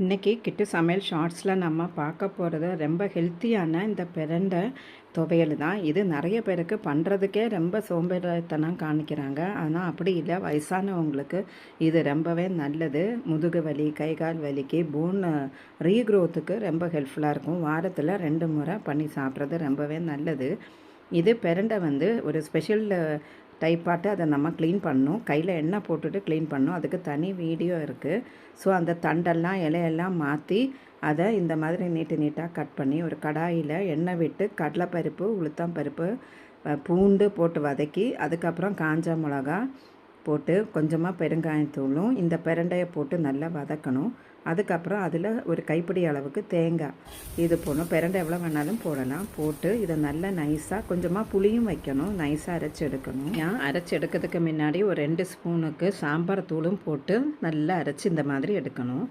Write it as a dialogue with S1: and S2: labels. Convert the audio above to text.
S1: இன்றைக்கி கிட்டு சமையல் ஷார்ட்ஸில் நம்ம பார்க்க போகிறது ரொம்ப ஹெல்த்தியான இந்த பிரண்டை துவையல் தான். இது நிறைய பேருக்கு பண்ணுறதுக்கே ரொம்ப சோம்பேறித்தனம் காமிக்கிறாங்க. ஆனால் அப்படி இல்லை, வயசானவங்களுக்கு இது ரொம்பவே நல்லது. முதுகு வலி, கை கால் வலிக்கு, போன் ரீக்ரோத்துக்கு ரொம்ப ஹெல்ப்ஃபுல்லாக இருக்கும். வாரத்தில் 2 முறை பண்ணி சாப்பிட்றது ரொம்பவே நல்லது. இது பிரண்டை ஒரு ஸ்பெஷல் டைப்பாட்டு அதை நம்ம க்ளீன் பண்ணணும். கையில் எண்ணெய் போட்டுட்டு க்ளீன் பண்ணணும். அதுக்கு தனி வீடியோ இருக்குது. ஸோ அந்த தண்டெல்லாம் இலையெல்லாம் மாற்றி அதை இந்த மாதிரி நீட்டாக கட் பண்ணி ஒரு கடாயில் எண்ணெய் விட்டு கடலைப்பருப்பு, உளுத்தம்பருப்பு, பூண்டு போட்டு வதக்கி அதுக்கப்புறம் காஞ்ச மிளகா போட்டு கொஞ்சமாக பெருங்காயத்தூளும் இந்த பிரண்டையை போட்டு நல்லா வதக்கணும். அதுக்கப்புறம் அதில் ஒரு கைப்பிடி அளவுக்கு தேங்காய் இது போடணும். பிரண்டை எவ்வளோ வேணாலும் போடலாம். போட்டு இதை நல்லா நைஸாக கொஞ்சமாக புளியும் வைக்கணும். நைஸாக அரைச்சி எடுக்கணும். அரைச்சி எடுக்கிறதுக்கு முன்னாடி ஒரு 2 ஸ்பூனுக்கு சாம்பார் தூளும் போட்டு நல்லா அரைச்சி இந்த மாதிரி எடுக்கணும்.